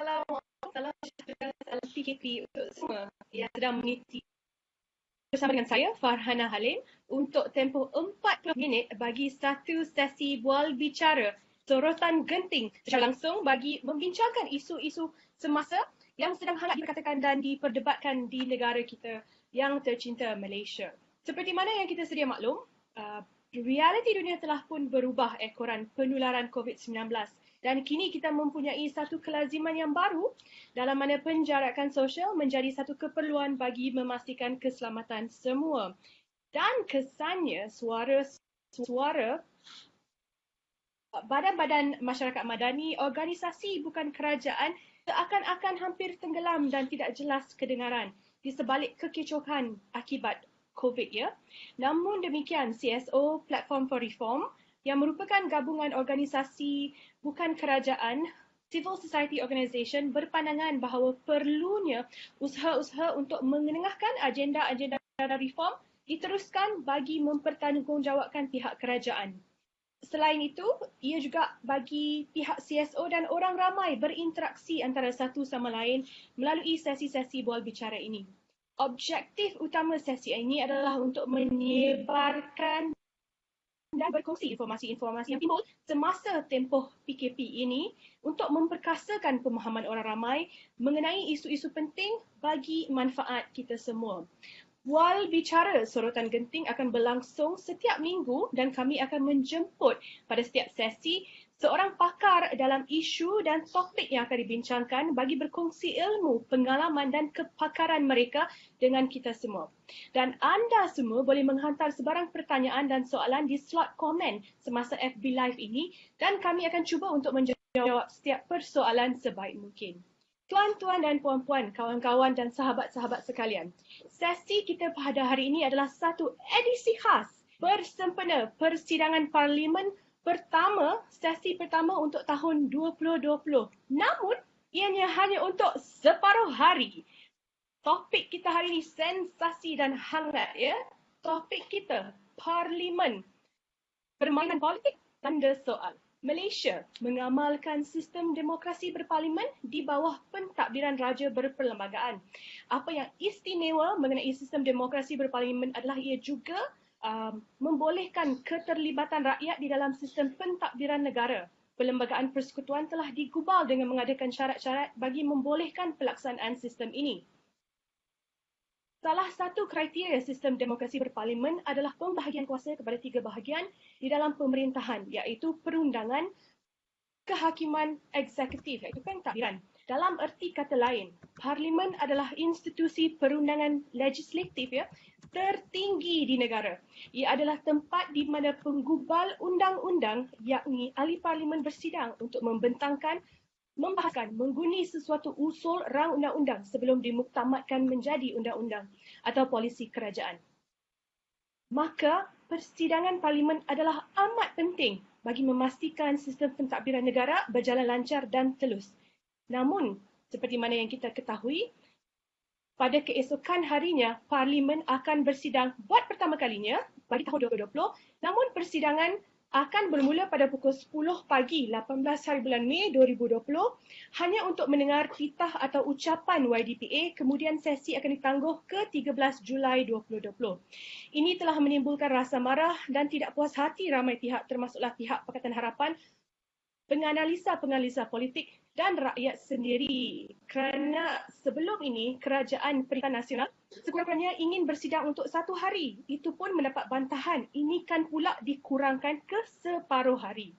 salam PKP untuk semua yang sedang meniti bersama dengan saya Farhana Halim untuk tempoh 40 minit bagi satu sesi bual bicara sorotan genting secara langsung bagi membincangkan isu-isu semasa yang sedang hangat diperkatakan dan diperdebatkan di negara kita yang tercinta Malaysia. Seperti mana yang kita sedia maklum, realiti dunia telah pun berubah ekoran penularan COVID-19 dan kini kita mempunyai satu kelaziman yang baru dalam mana penjarakan sosial menjadi satu keperluan bagi memastikan keselamatan semua. Dan kesannya suara badan-badan masyarakat madani, organisasi bukan kerajaan seakan-akan hampir tenggelam dan tidak jelas kedengaran di sebalik kekecohan akibat COVID ya. Namun demikian, CSO Platform for Reform yang merupakan gabungan organisasi bukan kerajaan, civil society organisation berpandangan bahawa perlunya usaha-usaha untuk mengenengahkan agenda-agenda reform diteruskan bagi mempertanggungjawabkan pihak kerajaan. Selain itu, ia juga bagi pihak CSO dan orang ramai berinteraksi antara satu sama lain melalui sesi-sesi bual bicara ini. Objektif utama sesi ini adalah untuk menyebarkan dan berkongsi informasi-informasi yang timbul semasa tempoh PKP ini untuk memperkasakan pemahaman orang ramai mengenai isu-isu penting bagi manfaat kita semua. Bual bicara sorotan genting akan berlangsung setiap minggu dan kami akan menjemput pada setiap sesi seorang pakar dalam isu dan topik yang akan dibincangkan bagi berkongsi ilmu, pengalaman dan kepakaran mereka dengan kita semua. Dan anda semua boleh menghantar sebarang pertanyaan dan soalan di slot komen semasa FB Live ini dan kami akan cuba untuk menjawab setiap persoalan sebaik mungkin. Tuan-tuan dan puan-puan, kawan-kawan dan sahabat-sahabat sekalian, sesi kita pada hari ini adalah satu edisi khas bersempena persidangan Parlimen pertama, sesi pertama untuk tahun 2020. Namun, ianya hanya untuk separuh hari. Topik kita hari ini sensasi dan hangat ya. Topik kita, Parlimen. Permainan politik, tanda soal. Malaysia mengamalkan sistem demokrasi berparlimen di bawah pentadbiran raja berperlembagaan. Apa yang istimewa mengenai sistem demokrasi berparlimen adalah ia juga membolehkan keterlibatan rakyat di dalam sistem pentadbiran negara. Perlembagaan persekutuan telah digubal dengan mengadakan syarat-syarat bagi membolehkan pelaksanaan sistem ini. Salah satu kriteria sistem demokrasi berparlimen adalah pembahagian kuasa kepada 3 bahagian di dalam pemerintahan, iaitu perundangan, kehakiman, eksekutif, iaitu pentadbiran. Dalam erti kata lain, Parlimen adalah institusi perundangan legislatif tertinggi di negara. Ia adalah tempat di mana penggubal undang-undang, yakni ahli Parlimen bersidang untuk membentangkan, membahaskan, mengguni sesuatu usul rang undang-undang sebelum dimuktamadkan menjadi undang-undang atau polisi kerajaan. Maka, persidangan Parlimen adalah amat penting bagi memastikan sistem pentadbiran negara berjalan lancar dan telus. Namun, seperti mana yang kita ketahui, pada keesokan harinya, Parlimen akan bersidang buat pertama kalinya bagi tahun 2020, namun persidangan akan bermula pada pukul 10 pagi 18 hari bulan Mei 2020 hanya untuk mendengar titah atau ucapan YDPA, kemudian sesi akan ditangguh ke 13 Julai 2020. Ini telah menimbulkan rasa marah dan tidak puas hati ramai pihak termasuklah pihak Pakatan Harapan, penganalisa-penganalisa politik dan rakyat sendiri. Kerana sebelum ini, Kerajaan Perikatan Nasional sekurang-kurangnya ingin bersidang untuk 1 hari. Itu pun mendapat bantahan. Ini kan pula dikurangkan ke separuh hari.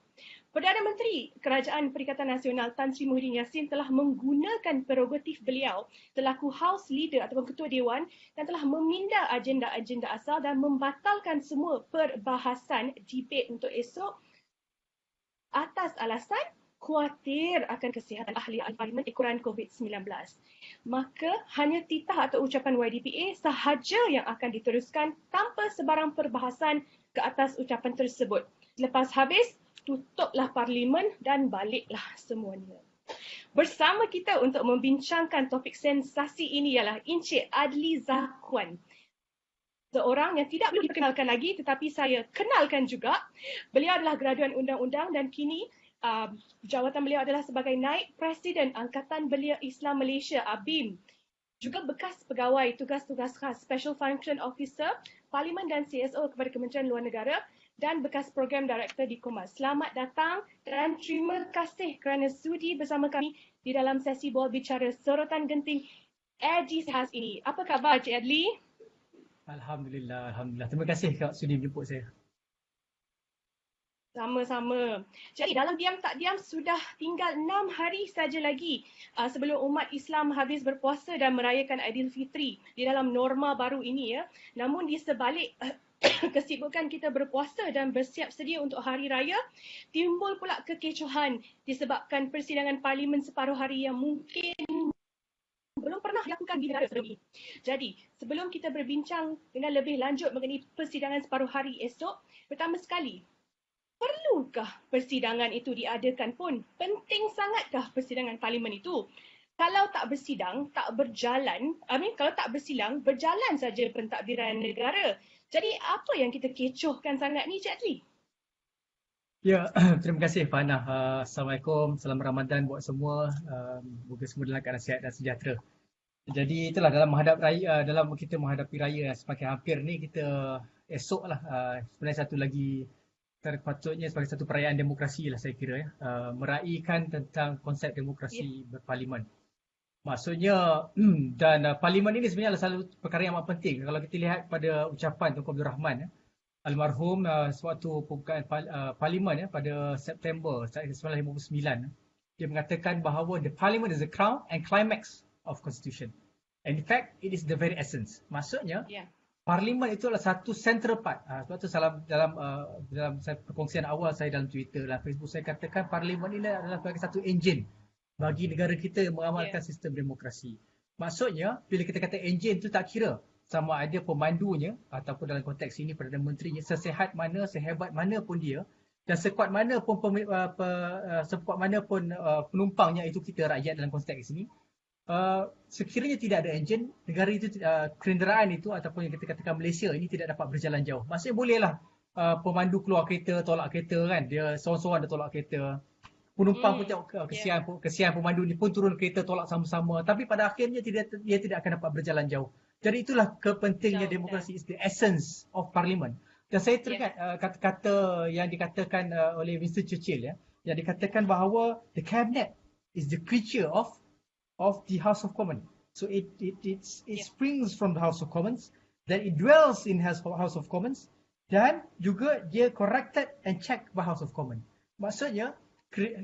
Perdana Menteri Kerajaan Perikatan Nasional Tan Sri Muhyiddin Yassin telah menggunakan prerogatif beliau selaku House Leader ataupun Ketua Dewan dan telah meminda agenda-agenda asal dan membatalkan semua perbahasan debate untuk esok atas alasan khawatir akan kesihatan ahli Parlimen ekoran COVID-19. Maka hanya titah atau ucapan YDPA sahaja yang akan diteruskan tanpa sebarang perbahasan ke atas ucapan tersebut. Lepas habis, tutuplah Parlimen dan baliklah semuanya. Bersama kita untuk membincangkan topik sensasi ini ialah Encik Adli Zakwan. Seorang yang tidak perlu diperkenalkan lagi tetapi saya kenalkan juga. Beliau adalah graduan undang-undang dan kini Jawatan beliau adalah sebagai Naib Presiden Angkatan Belia Islam Malaysia (ABIM). Juga bekas pegawai tugas-tugas khas Special Function Officer Parlimen dan CSO kepada Kementerian Luar Negara dan bekas program director di Komas. Selamat datang dan terima kasih kerana sudi bersama kami di dalam sesi Bola Bicara Sorotan Genting Adli Sehas ini. Apa khabar Cik Adli? Alhamdulillah, Alhamdulillah. Terima kasih Kak sudi menjemput saya. Sama-sama. Jadi dalam diam tak diam sudah tinggal 6 hari saja lagi sebelum umat Islam habis berpuasa dan merayakan Aidilfitri di dalam norma baru ini ya. Namun di sebalik kesibukan kita berpuasa dan bersiap sedia untuk hari raya, timbul pula kekecohan disebabkan persidangan parlimen separuh hari yang mungkin belum pernah dilakukan di negara sebelum ini. Jadi, sebelum kita berbincang dengan lebih lanjut mengenai persidangan separuh hari esok, pertama sekali, perlukah persidangan itu diadakan pun? Penting sangatkah persidangan parlimen itu? Kalau tak bersidang, tak berjalan, kalau tak bersilang, berjalan saja pentadbiran negara. Jadi apa yang kita kecohkan sangat ni, Cik Adli? Ya, terima kasih Fana. Assalamualaikum, selamat Ramadan buat semua. Moga semua dalam keadaan sihat dan sejahtera. Jadi itulah dalam dalam kita menghadapi raya yang semakin hampir ni, kita esok lah sebenarnya satu lagi terpatutnya sebagai satu perayaan demokrasi lah saya kira ya. Meraihkan tentang konsep demokrasi berparlimen. Maksudnya dan parlimen ini sebenarnya adalah satu perkara yang amat penting. Kalau kita lihat pada ucapan Tunku Abdul Rahman ya, almarhum sewaktu pembukaan parlimen ya pada September 1959, dia mengatakan bahawa the parliament is the crown and climax of constitution. And in fact it is the very essence. Maksudnya parlimen itu adalah satu central part. Sebab tu dalam perkongsian awal saya dalam Twitter dan Facebook, saya katakan parlimen ini adalah sebagai satu enjin bagi negara kita mengamalkan sistem demokrasi. Maksudnya bila kita kata enjin tu tak kira sama ada pemandunya ataupun dalam konteks ini Perdana Menterinya sesehat mana, sehebat mana pun dia dan sekuat mana pun penumpangnya, itu kita rakyat dalam konteks ini. Sekiranya tidak ada enjin, negara itu, kenderaan itu ataupun yang kita katakan Malaysia ini tidak dapat berjalan jauh. Maksudnya bolehlah pemandu keluar kereta, tolak kereta kan, dia seorang-seorang dia tolak kereta. Penumpang pun tengok kesian pemandu ni pun turun kereta tolak sama-sama. Tapi pada akhirnya dia tidak akan dapat berjalan jauh. Jadi itulah kepentingnya demokrasi, is the essence of parliament. Dan saya teringat kata-kata yang dikatakan oleh Winston Churchill ya, yang dikatakan bahawa the cabinet is the creature of the House of Commons. So it springs from the House of Commons, then it dwells in House of Commons, dan juga dia corrected and checked by House of Commons. Maksudnya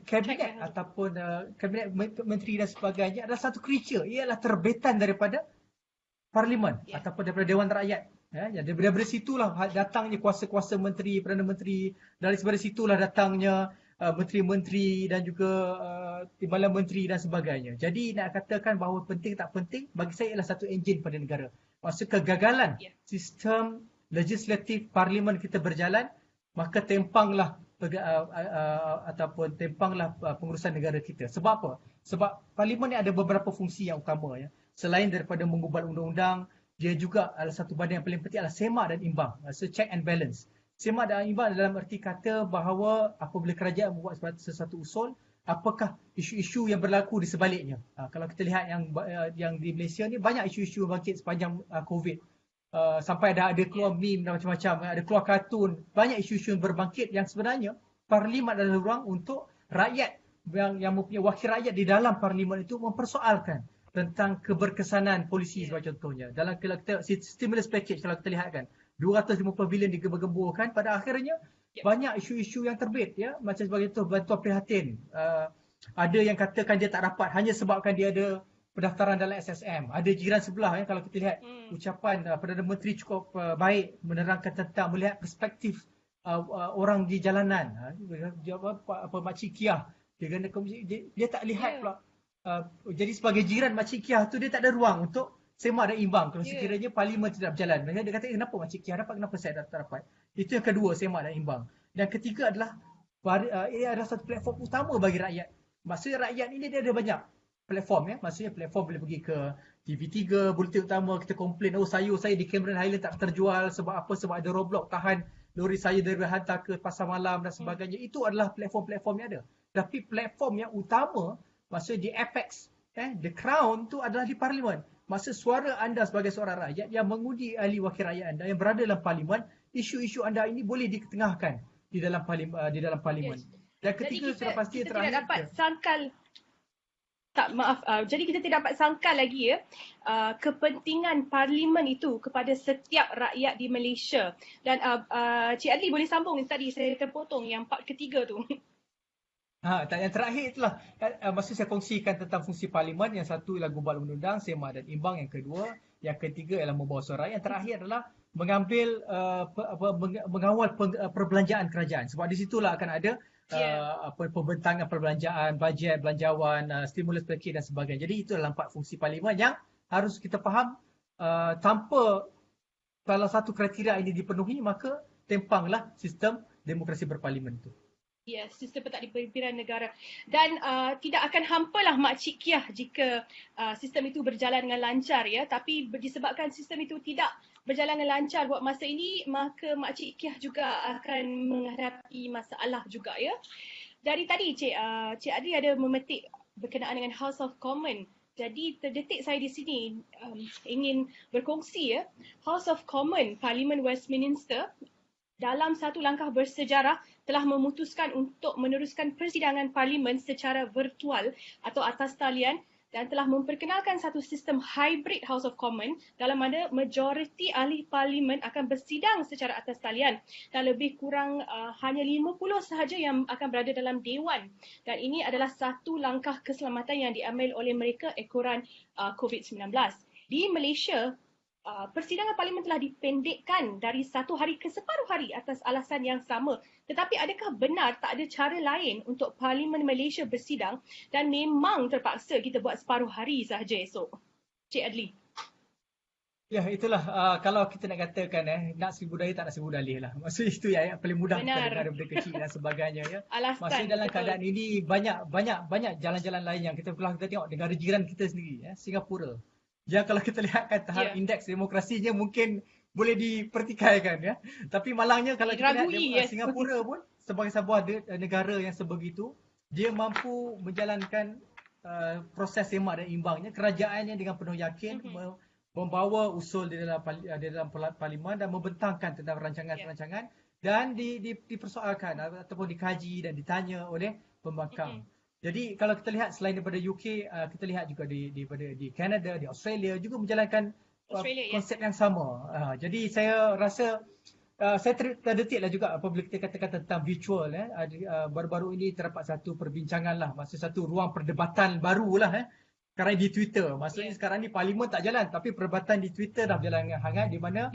kabinet ataupun kabinet menteri dan sebagainya adalah satu creature, ialah terbitan daripada parlimen ataupun daripada Dewan Rakyat. Ya, daripada situlah datangnya kuasa-kuasa menteri, Perdana Menteri, dari situlah datangnya menteri-menteri dan juga timbalan menteri dan sebagainya. Jadi nak katakan bahawa penting tak penting, bagi saya ialah satu enjin pada negara. Maksud kegagalan sistem legislatif parlimen kita berjalan, maka tempanglah pengurusan negara kita. Sebab apa? Sebab parlimen ni ada beberapa fungsi yang utama ya. Selain daripada mengubal undang-undang, dia juga adalah satu badan yang paling penting adalah semak dan imbang. So check and balance. Semak dan imbang dalam erti kata bahawa apabila kerajaan membuat sesuatu usul, apakah isu-isu yang berlaku di sebaliknya. Kalau kita lihat yang di Malaysia ni banyak isu-isu bangkit sepanjang COVID. Sampai ada keluar meme dan macam-macam, ada keluar kartun, banyak isu-isu yang berbangkit yang sebenarnya parlimen adalah ruang untuk rakyat yang mempunyai wakil rakyat di dalam parlimen itu mempersoalkan tentang keberkesanan polisi sebagai contohnya. Dalam kita stimulus package kalau kita lihat kan, 250 bilion digembar-gemburkan, pada akhirnya banyak isu-isu yang terbit ya, macam sebagai contoh bantuan prihatin. Ada yang katakan dia tak dapat hanya sebabkan dia ada pendaftaran dalam SSM. Ada jiran sebelah ya, kalau kita lihat ucapan Perdana Menteri cukup baik menerangkan tentang melihat perspektif orang di jalanan. Dia Makcik Kiah, dia tak lihat pula. Jadi sebagai jiran Makcik Kiah tu dia tak ada ruang untuk semak dan imbang kalau sekiranya parlimen tidak berjalan. Dia kata kenapa Makcik Kiah dapat, kenapa saya tak dapat. Itu yang kedua, semak dan imbang. Dan ketiga adalah ia adalah satu platform utama bagi rakyat. Maksudnya rakyat ini dia ada banyak platform ya. Maksudnya platform boleh pergi ke TV3, Bulletin Utama, kita komplain, oh sayur saya di Cameron Highland tak terjual sebab apa, sebab ada roadblock tahan lori saya dari hantar ke pasar malam dan sebagainya. Itu adalah platform-platform yang ada. Tapi platform yang utama, maksudnya di apex, the crown tu adalah di parlimen. Maksud suara anda sebagai seorang rakyat yang mengundi ahli wakil rakyat anda yang berada dalam parlimen, isu-isu anda ini boleh diketengahkan di dalam parlimen. Yes. Dan Jadi ketiga kita, sudah pasti kita terakhir. tidak dapat sangkal. Tak, maaf. Jadi kita tidak dapat sangkal lagi kepentingan parlimen itu kepada setiap rakyat di Malaysia. Dan Cik Adli boleh sambung tadi saya terpotong yang part ketiga tu. Yang terakhir itulah maksud saya kongsikan tentang fungsi parlimen. Yang satu ialah gubal undang-undang, sema dan imbang. Yang kedua, yang ketiga ialah membawa suara. Yang terakhir adalah mengambil mengawal perbelanjaan kerajaan. Sebab di situlah akan ada pembentangan perbelanjaan, bajet, belanjawan, stimulus package dan sebagainya. Jadi itu adalah 4 fungsi parlimen yang harus kita faham. Tanpa salah satu kriteria ini dipenuhi, maka tempanglah sistem demokrasi berparlimen itu. Ya, sistem pentadbiran negara. Dan tidak akan hampalah Makcik Kiah jika sistem itu berjalan dengan lancar ya. Tapi disebabkan sistem itu tidak berjalan dengan lancar buat masa ini, maka Makcik Kiah juga akan menghadapi masalah juga ya. Dari tadi Cik Adli ada memetik berkenaan dengan House of Commons. Jadi terdetik saya di sini ingin berkongsi ya. House of Commons, Parlimen Westminster, dalam satu langkah bersejarah telah memutuskan untuk meneruskan persidangan parlimen secara virtual atau atas talian dan telah memperkenalkan satu sistem hybrid House of Commons dalam mana majoriti ahli parlimen akan bersidang secara atas talian dan lebih kurang hanya 50 sahaja yang akan berada dalam dewan. Dan ini adalah satu langkah keselamatan yang diambil oleh mereka ekoran COVID-19. Di Malaysia, persidangan parlimen telah dipendekkan dari 1 hari ke separuh hari atas alasan yang sama. Tetapi adakah benar tak ada cara lain untuk Parlimen Malaysia bersidang dan memang terpaksa kita buat separuh hari sahaja esok? Cik Adli. Ya, itulah kalau kita nak katakan nak seribu daya tak nak seribu dalih lah. Maksud itu ya paling mudah kepada negara-negara kecil dan sebagainya ya. Maksud dalam keadaan ini banyak jalan-jalan lain yang kita tengok negara jiran kita sendiri ya, Singapura. Ya, kalau kita lihatkan tahap indeks demokrasinya mungkin boleh dipertikaikan ya. Tapi malangnya kalau kita lihat Singapura pun sebagai sebuah negara yang sebegitu, dia mampu menjalankan proses semak dan imbangnya. Kerajaannya dengan penuh yakin membawa usul di dalam parlimen dan membentangkan tentang rancangan-rancangan dan dipersoalkan ataupun dikaji dan ditanya oleh pembangkang. Jadi kalau kita lihat selain daripada UK, kita lihat juga di Canada, di Australia juga menjalankan konsep yang sama. Jadi saya rasa saya terdetiklah juga apabila kita katakan tentang virtual. Baru-baru ini terdapat satu perbincangan lah, maksud satu ruang perdebatan barulah. Sekarang di Twitter. Maksudnya sekarang ni parlimen tak jalan, tapi perdebatan di Twitter dah berjalan dengan hangat di mana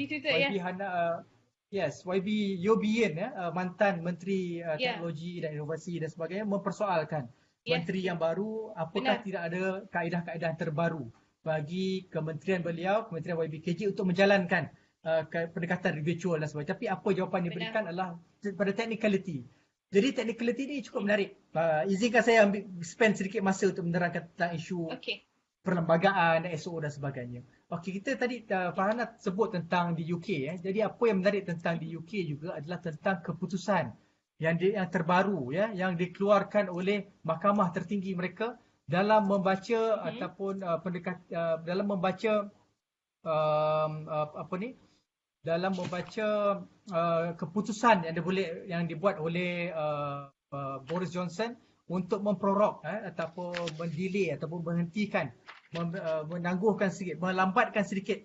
YB Yobian mantan Menteri Teknologi dan Inovasi dan sebagainya mempersoalkan menteri yang baru, apakah tidak ada kaedah-kaedah terbaru bagi kementerian beliau, Kementerian YBKJ untuk menjalankan pendekatan virtual dan sebagainya. Tapi apa jawapan yang diberikan adalah pada technicality. Jadi technicality ni cukup menarik. Izinkan saya spend sedikit masa untuk menerangkan tentang isu perlembagaan, SOO dan sebagainya. Okey, kita tadi Farhana sebut tentang di UK. Jadi apa yang menarik tentang di UK juga adalah tentang keputusan yang terbaru yang dikeluarkan oleh mahkamah tertinggi mereka dalam membaca ataupun dalam membaca dalam membaca keputusan yang dibuat oleh Boris Johnson untuk memprorok ataupun mendelay ataupun menghentikan, menangguhkan sedikit, melambatkan sedikit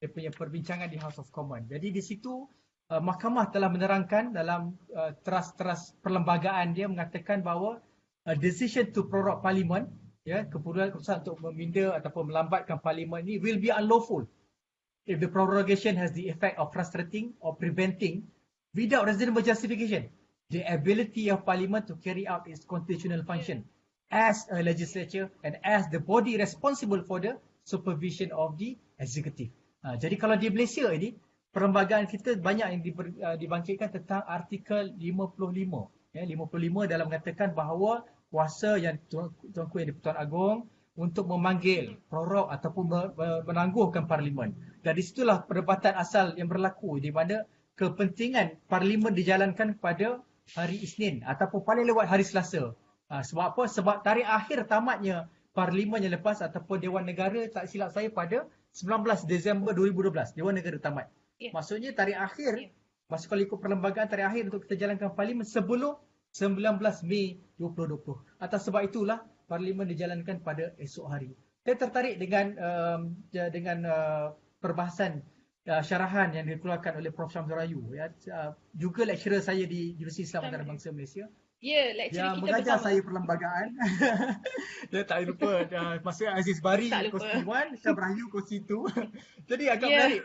dia punya perbincangan di House of Commons. Jadi di situ mahkamah telah menerangkan dalam teras perlembagaan dia mengatakan bahawa decision to prorogue parliament, keputusan untuk meminda ataupun melambatkan parlimen ini will be unlawful if the prorogation has the effect of frustrating or preventing without reasonable justification the ability of parliament to carry out its constitutional function as a legislature and as the body responsible for the supervision of the executive. Jadi kalau di Malaysia ini perlembagaan kita banyak yang dibangkitkan tentang artikel 55. 55 dalam mengatakan bahawa kuasa yang Tuanku yang di-Pertuan Agong untuk memanggil, prorog ataupun menangguhkan parlimen. Dan di situlah perdebatan asal yang berlaku di mana kepentingan parlimen dijalankan kepada hari Isnin ataupun paling lewat hari Selasa. Sebab apa? Sebab tarikh akhir tamatnya Parlimen yang lepas ataupun Dewan Negara, tak silap saya, pada 19 Disember 2012 Dewan Negara tamat. Ya. Maksudnya tarikh akhir, Ya. masuk kalau ikut perlembagaan tarikh akhir untuk kita jalankan Parlimen sebelum 19 Mei 2020. Atas sebab itulah Parlimen dijalankan pada esok hari. Saya tertarik dengan perbahasan syarahan yang dikeluarkan oleh Prof. Syamsul Rayu, ya, juga lecturer saya di Universiti Islam Antarabangsa Malaysia. Ya, lecturer Yang kita mengajar bersama. saya perlembagaan. Dia tak lupa masa Aziz Bari Tak lupa. kongsi 1, Syam Rayu kongsi 2. Jadi agak Ya. menarik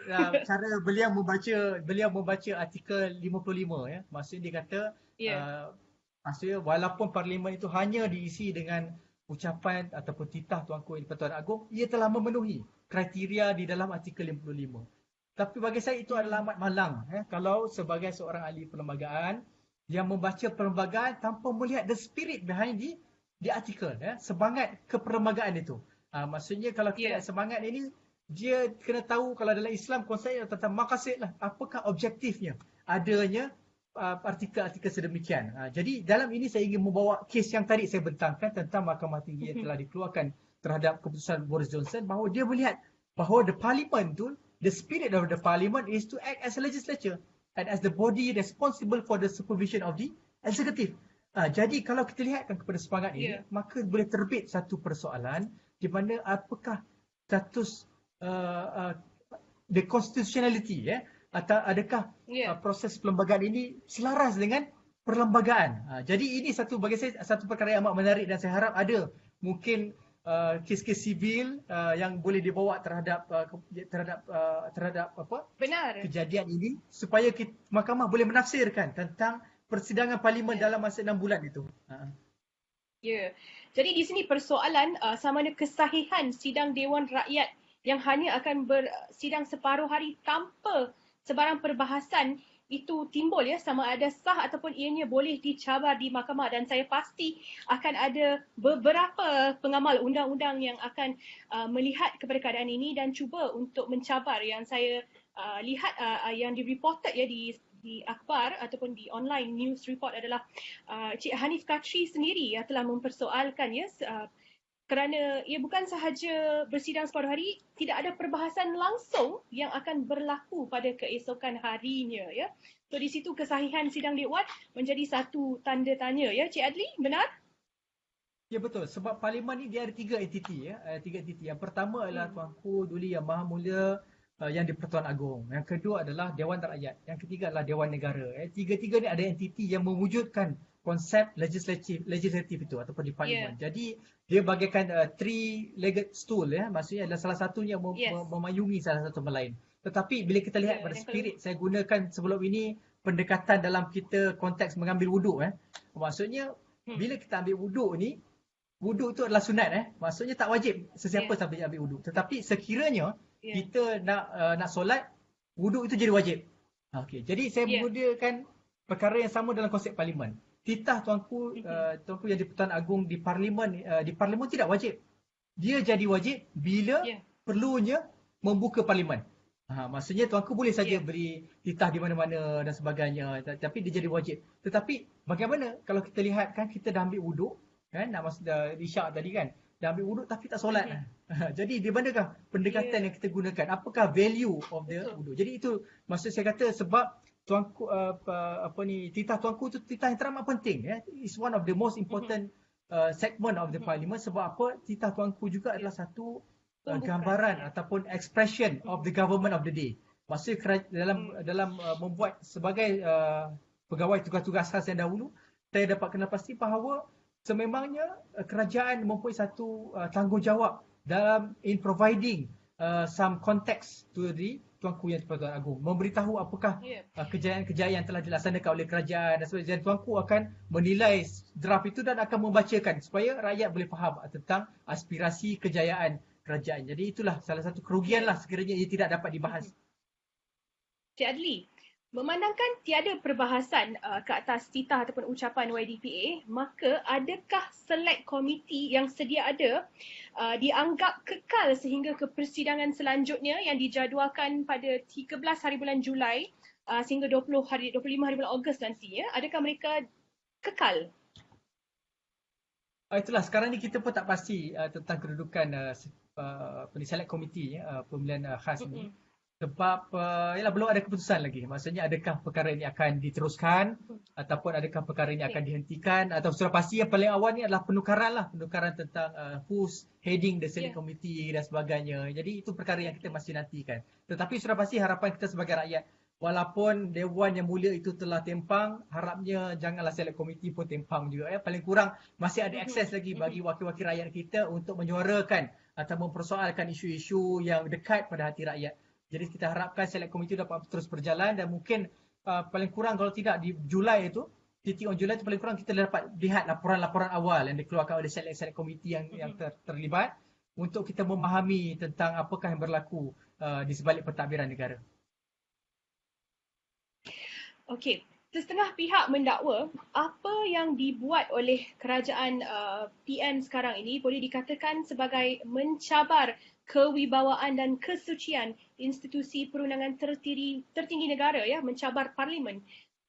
cara beliau membaca artikel 55, ya. Maksudnya dia kata Ya. maksudnya walaupun Parlimen itu hanya diisi dengan ucapan ataupun titah Tuanku Yang di-Pertuan Agong, ia telah memenuhi kriteria di dalam artikel 55. Tapi bagi saya itu adalah amat malang, kalau sebagai seorang ahli perlembagaan yang membaca perlembagaan tanpa melihat the spirit behind di artikel, semangat keperlembagaan itu. Maksudnya kalau kita lihat semangat ini, dia kena tahu kalau dalam Islam konsep tentang maqasid lah, apakah objektifnya adanya artikel-artikel sedemikian. Jadi dalam ini saya ingin membawa kes yang tadi saya bentangkan tentang Mahkamah Tinggi yang telah dikeluarkan terhadap keputusan Boris Johnson, bahawa dia melihat bahawa the parliament tu, the spirit of the parliament is to act as a legislature and as the body responsible for the supervision of the executive. Jadi kalau kita lihatkan kepada semangat ini, maka boleh terbit satu persoalan di mana apakah status the constitutionality, atau adakah proses perlembagaan ini selaras dengan perlembagaan. Jadi ini bagi saya satu perkara yang amat menarik, dan saya harap ada mungkin kes-kes sibil yang boleh dibawa terhadap apa? Benar. Kejadian ini, supaya mahkamah boleh menafsirkan tentang persidangan parlimen dalam masa 6 bulan itu. Ya. Jadi di sini persoalan sama ada kesahihan sidang Dewan Rakyat yang hanya akan bersidang separuh hari tanpa sebarang perbahasan itu timbul, ya, sama ada sah ataupun ianya boleh dicabar di mahkamah. Dan saya pasti akan ada beberapa pengamal undang-undang yang akan melihat kepada keadaan ini dan cuba untuk mencabar. Yang saya lihat yang di-reported, ya, di akhbar ataupun di online news report adalah Cik Hanif Katri sendiri yang telah mempersoalkan, ya, kerana ia bukan sahaja bersidang separuh hari, tidak ada perbahasan langsung yang akan berlaku pada keesokan harinya, ya. So di situ kesahihan sidang Dewan menjadi satu tanda tanya, ya, Cik Adli, benar? Ya, betul. Sebab parlimen ni dia ada 3 entiti, ya. 3 entiti. Yang pertama adalah Tuanku Duli Yang Maha Mulia yang di-Pertuan Agong. Yang kedua adalah Dewan Rakyat. Yang ketiga adalah Dewan Negara. Tiga-tiga ni ada entiti yang mewujudkan konsep legislatif itu ataupun di parlimen. Jadi dia bagaikan three-legged stool, ya. Maksudnya adalah salah satunya memayungi salah satu sama lain. Tetapi bila kita lihat pada spirit, saya gunakan sebelum ini pendekatan dalam kita konteks mengambil wuduk, maksudnya bila kita ambil wuduk ni, wuduk itu adalah sunat, maksudnya tak wajib sesiapa sampai ambil wuduk. Tetapi sekiranya kita nak solat, wuduk itu jadi wajib. Okey, jadi saya menggunakan perkara yang sama dalam konsep parlimen. Titah Tuanku Yang di-Pertuan Agong di parlimen tidak wajib. Dia jadi wajib bila perlunya membuka parlimen. Maksudnya Tuanku boleh saja beri titah di mana-mana dan sebagainya, tapi dia jadi wajib. Tetapi bagaimana kalau kita lihat, kan kita dah ambil wuduk, kan, nak masuk isyak tadi, kan, dah ambil wuduk tapi tak solat. Jadi di manakah pendekatan yang kita gunakan? Apakah value of the wuduk? Jadi itu maksud saya kata, sebab Tuanku titah Tuanku itu titah yang teramat penting, ya. It's one of the most important segment of the parliament. Sebab apa? Titah Tuanku juga adalah satu gambaran ataupun expression of the government of the day. Maksudnya dalam membuat sebagai pegawai tugas-tugas khas yang dahulu, saya dapat kenal pasti bahawa sememangnya kerajaan mempunyai satu tanggungjawab in providing some context to the Tuanku Yang di-Pertuan Agong, memberitahu apakah kejayaan-kejayaan yang telah dilaksanakan oleh kerajaan dan sebagainya. Dan Tuanku akan menilai draft itu dan akan membacakan supaya rakyat boleh faham tentang aspirasi kejayaan kerajaan. Jadi itulah salah satu kerugian lah sekiranya ia tidak dapat dibahas. Cik Adli, Memandangkan tiada perbahasan ke atas titah ataupun ucapan YDPA, maka adakah select komiti yang sedia ada dianggap kekal sehingga ke persidangan selanjutnya yang dijadualkan pada 13 hari bulan Julai sehingga 25 hari bulan Ogos nantinya? Adakah mereka kekal? Itulah sekarang ni kita pun tak pasti tentang kedudukan select committee pemilihan khas ni. Mm-mm. Sebab yalah, belum ada keputusan lagi. Maksudnya adakah perkara ini akan diteruskan ataupun adakah perkara ini akan Okay. dihentikan, atau sudah pasti yang paling awal ni adalah penukaran lah. Penukaran tentang who's heading the select Ya. committee dan sebagainya. Jadi itu perkara yang kita Okay. masih nantikan. Tetapi sudah pasti harapan kita sebagai rakyat, walaupun Dewan yang mulia itu telah tempang, harapnya janganlah select committee pun tempang juga. Paling kurang masih ada Mhm. akses lagi Mhm. bagi wakil-wakil rakyat kita untuk menyuarakan atau mempersoalkan isu-isu yang dekat pada hati rakyat. Jadi kita harapkan select committee dapat terus berjalan, dan mungkin paling kurang kalau tidak di Julai itu, titik on Julai itu paling kurang kita dapat lihat laporan-laporan awal yang dikeluarkan oleh select committee yang Mhm. terlibat, untuk kita memahami tentang apakah yang berlaku di sebalik pentadbiran negara. Okey, setengah pihak mendakwa apa yang dibuat oleh kerajaan PN sekarang ini boleh dikatakan sebagai mencabar kewibawaan dan kesucian institusi perundangan tertinggi negara, ya, mencabar parlimen.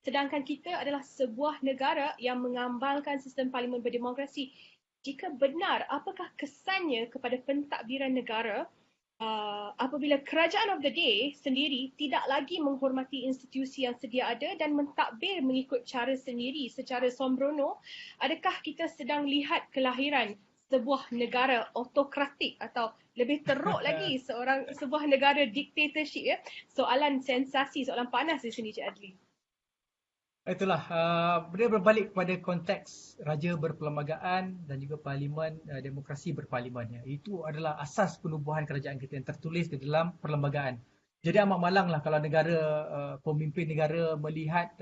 Sedangkan kita adalah sebuah negara yang mengambalkan sistem parlimen berdemokrasi. Jika benar, apakah kesannya kepada pentadbiran negara apabila kerajaan of the day sendiri tidak lagi menghormati institusi yang sedia ada dan mentadbir mengikut cara sendiri secara sembrono? Adakah kita sedang lihat kelahiran sebuah negara autokratik atau lebih teruk lagi sebuah negara dictatorship, ya? Soalan sensasi, soalan panas di sini, Cik Adli. Itulah, dia berbalik kepada konteks raja berperlembagaan dan juga parlimen, demokrasi berparlimen. Itu adalah asas penubuhan kerajaan kita yang tertulis di dalam perlembagaan. Jadi amat malanglah kalau negara, pemimpin negara melihat,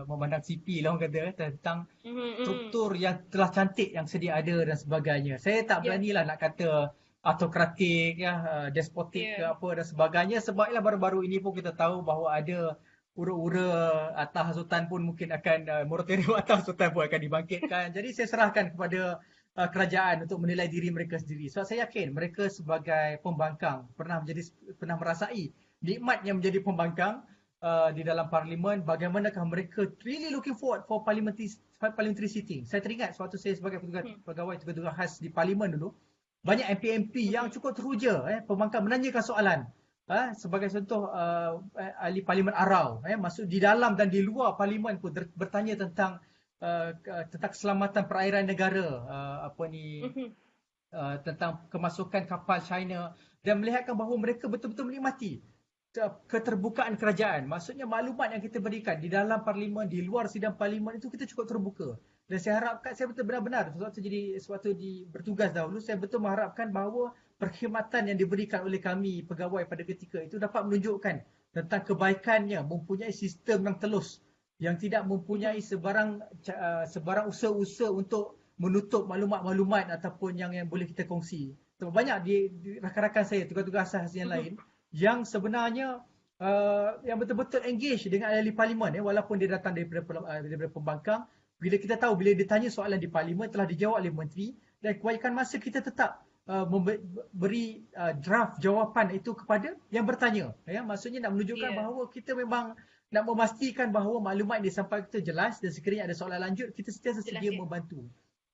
memandang sipi lah orang kata, tentang Mhm. struktur yang telah cantik yang sedia ada dan sebagainya. Saya tak Ya, beranilah nak kata autokratik, ya, despotik ke ya. apa dan sebagainya, sebab ialah baru-baru ini pun kita tahu bahawa ada ura-ura atas sultan pun mungkin akan, moratorium atas sultan pun akan dibangkitkan. Jadi saya serahkan kepada kerajaan untuk menilai diri mereka sendiri. Sebab saya yakin mereka sebagai pembangkang pernah merasai nikmatnya menjadi pembangkang di dalam parlimen. Bagaimanakah mereka really looking forward for parliamentary sitting. Saya teringat sewaktu saya sebagai Hmm. pegawai tugas khas di parlimen dulu, banyak MP-MP yang Mhm. cukup teruja, pembangkang menanyakan soalan. Sebagai contoh, ahli parlimen Arau, masuk di dalam dan di luar parlimen pun bertanya tentang tentang keselamatan perairan negara, apa ni, Mhm. tentang kemasukan kapal China, dan melihatkan bahawa mereka betul-betul menikmati keterbukaan kerajaan. Maksudnya maklumat yang kita berikan di dalam parlimen, di luar sidang parlimen itu kita cukup terbuka. Dan saya harapkan, saya betul benar-benar bertugas dahulu, saya betul mengharapkan bahawa perkhidmatan yang diberikan oleh kami pegawai pada ketika itu dapat menunjukkan tentang kebaikannya mempunyai sistem yang telus, yang tidak mempunyai Mhm. sebarang usaha-usaha untuk menutup maklumat-maklumat ataupun yang boleh kita kongsi. Sebab banyak di rakan-rakan saya, tugas-tugas asas yang Mhm. lain, yang sebenarnya yang betul-betul engage dengan ahli parlimen, walaupun dia datang daripada pembangkang. Bila kita tahu, bila ditanya soalan di parlimen telah dijawab oleh menteri, dan kebanyakan masa kita tetap beri draft jawapan itu kepada yang bertanya, maksudnya nak menunjukkan Ya, bahawa kita memang nak memastikan bahawa maklumat yang disampaikan kita jelas, dan sekiranya ada soalan lanjut kita sentiasa jelas, sedia ya. membantu.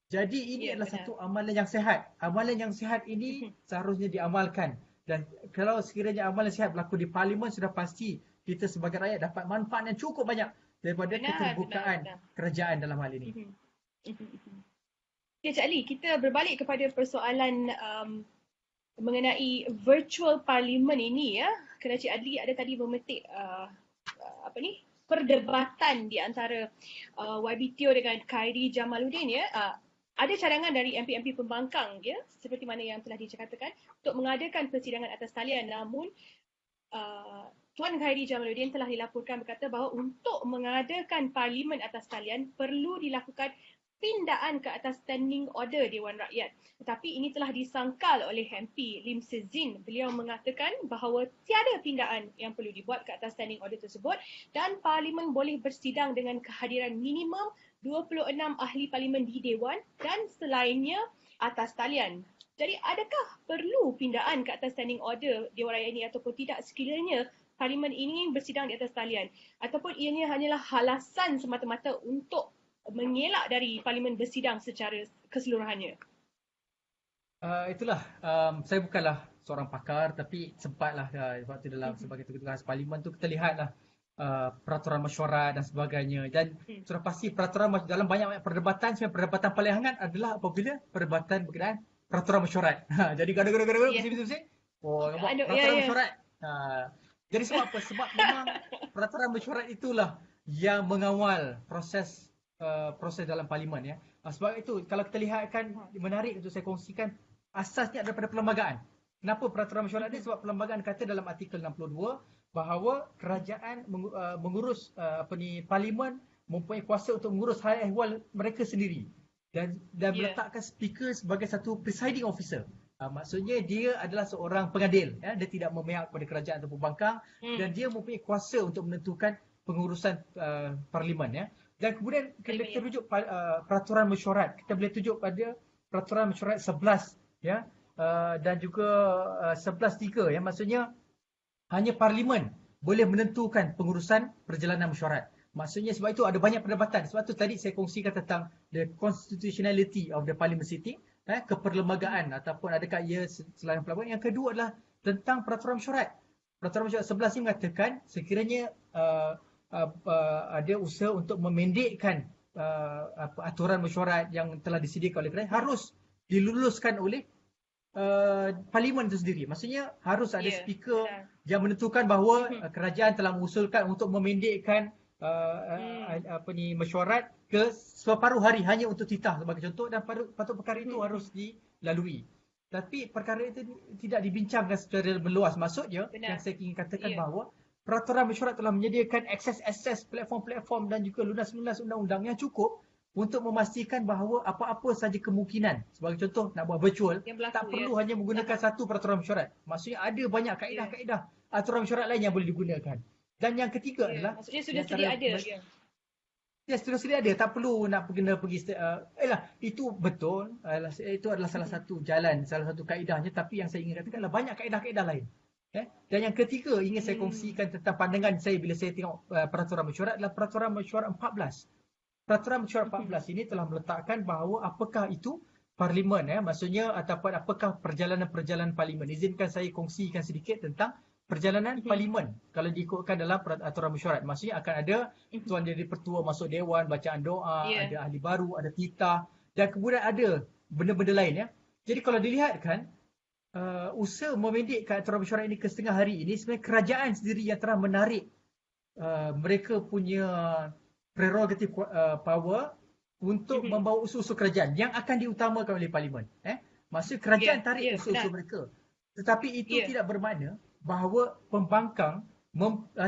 Jadi ini Ya, adalah benar. satu amalan yang sihat. Amalan yang sihat ini Mhm. seharusnya diamalkan. Dan kalau sekiranya amalan sihat berlaku di parlimen, sudah pasti kita sebagai rakyat dapat manfaat yang cukup banyak daripada Benar, benar, keterbukaan benar. kerajaan dalam hal ini. Mhm. Mhm. Mhm. Ya, Cik Ali, kita berbalik kepada persoalan mengenai virtual parlimen ini, ya. Kerana Cik Adli ada tadi memetik apa ni, perdebatan di antara YBTO dengan Khairi Jamaluddin, ya. Ada cadangan dari MP-MP pembangkang, ya, seperti mana yang telah dikatakan, untuk mengadakan persidangan atas talian. Namun Tuan Khairi Jamaluddin telah dilaporkan berkata bahawa untuk mengadakan parlimen atas talian perlu dilakukan pindaan ke atas standing order Dewan Rakyat. Tetapi ini telah disangkal oleh MP Lim Sizin. Beliau mengatakan bahawa tiada pindaan yang perlu dibuat ke atas standing order tersebut dan Parlimen boleh bersidang dengan kehadiran minimum 26 ahli parlimen di Dewan dan selainnya atas talian. Jadi adakah perlu pindaan ke atas standing order Dewan Rakyat ini ataupun tidak sekiranya Parlimen ini bersidang di atas talian ataupun ianya hanyalah halasan semata-mata untuk mengelak dari Parlimen bersidang secara keseluruhannya? Itulah, saya bukanlah seorang pakar tapi sempatlah waktu dalam sebagai tugas Parlimen tu kita lihatlah peraturan mesyuarat dan sebagainya dan sudah pasti peraturan dalam banyak perdebatan, sebenarnya perdebatan paling hangat adalah apabila perdebatan berkenaan peraturan mesyuarat. Jadi gaduh-gaduh pusing-pusing. Oh, nampak peraturan mesyuarat. Jadi sebab apa? Sebab memang peraturan mesyuarat itulah yang mengawal proses dalam Parlimen ya. Sebab itu kalau kita lihatkan menarik untuk saya kongsikan asasnya daripada perlembagaan. Kenapa peraturan mesyuarat ni? Sebab perlembagaan kata dalam artikel 62 bahawa kerajaan mengurus Parlimen mempunyai kuasa untuk mengurus hal ehwal mereka sendiri dan meletakkan speaker sebagai satu presiding officer. Maksudnya dia adalah seorang pengadil ya, dia tidak memihak kepada kerajaan atau pembangkang dan dia mempunyai kuasa untuk menentukan pengurusan Parlimen ya. Dan kemudian kita rujuk peraturan mesyuarat, kita boleh tujuk pada peraturan mesyuarat 11 ya, dan juga 11.3 ya, maksudnya hanya Parlimen boleh menentukan pengurusan perjalanan mesyuarat. Maksudnya sebab itu ada banyak perdebatan. Sebab itu tadi saya kongsikan tentang the constitutionality of the Parliament sitting, keperlembagaan ataupun adakah ia selain perlembagaan. Yang kedua adalah tentang peraturan mesyuarat. Peraturan mesyuarat 11 ini mengatakan sekiranya ada usaha untuk memendekkan aturan mesyuarat yang telah disediakan oleh kerajaan harus diluluskan oleh Parlimen itu sendiri. Maksudnya harus ada speaker yang menentukan bahawa kerajaan telah mengusulkan untuk memendekkan mesyuarat ke separuh hari hanya untuk titah sebagai contoh, dan patut perkara itu harus dilalui. Tapi perkara itu tidak dibincangkan secara meluas. Maksudnya yang saya ingin katakan bahawa peraturan mesyuarat telah menyediakan akses platform-platform dan juga lunas-lunas undang-undang yang cukup untuk memastikan bahawa apa-apa saja kemungkinan, sebagai contoh nak buat virtual, tak perlu hanya menggunakan satu peraturan mesyuarat. Maksudnya ada banyak kaedah-kaedah aturan mesyuarat lain yang boleh digunakan. Dan yang ketiga adalah maksudnya sudah sedia ada. Ya, sudah sedia ada, tak perlu nak pergi itu betul, itu adalah salah satu jalan, salah satu kaedahnya, tapi yang saya ingin katakan adalah banyak kaedah-kaedah lain. Dan yang ketiga ingin saya kongsikan tentang pandangan saya bila saya tengok peraturan mesyuarat adalah peraturan mesyuarat 14. Peraturan mesyuarat 14 ini telah meletakkan bahawa apakah itu Parlimen maksudnya ataupun apakah perjalanan-perjalanan Parlimen. Izinkan saya kongsikan sedikit tentang perjalanan Parlimen kalau diikutkan dalam aturan mesyuarat. Maksudnya akan ada Tuan Jadi Pertua masuk Dewan, bacaan doa, ada ahli baru, ada titah dan kemudian ada benda-benda lain ya. Jadi kalau dilihatkan usaha memendekkan aturan mesyuarat ini ke setengah hari ini sebenarnya kerajaan sendiri yang telah menarik mereka punya prerogatif power untuk membawa usul-usul kerajaan yang akan diutamakan oleh Parlimen. Maksud kerajaan tarik usul-usul mereka. Tetapi itu tidak bermakna bahawa pembangkang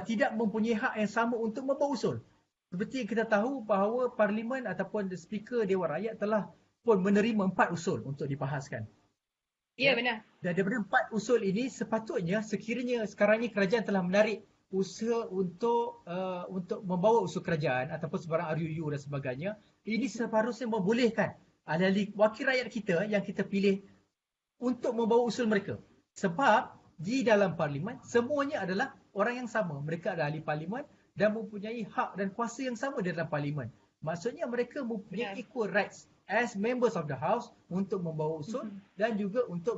tidak mempunyai hak yang sama untuk membawa usul. Seperti yang kita tahu bahawa Parlimen ataupun Speaker Dewan Rakyat telah pun menerima 4 usul untuk dibahaskan. Ya, benar. Dan daripada 4 usul ini sepatutnya sekiranya sekarang ini kerajaan telah menarik usaha untuk membawa usul kerajaan ataupun sebarang RUU dan sebagainya, ini seharusnya membolehkan ahli-ahli wakil rakyat kita yang kita pilih untuk membawa usul mereka. Sebab di dalam Parlimen semuanya adalah orang yang sama. Mereka adalah ahli Parlimen dan mempunyai hak dan kuasa yang sama di dalam Parlimen. Maksudnya mereka mempunyai equal rights as members of the house untuk membawa usul dan juga untuk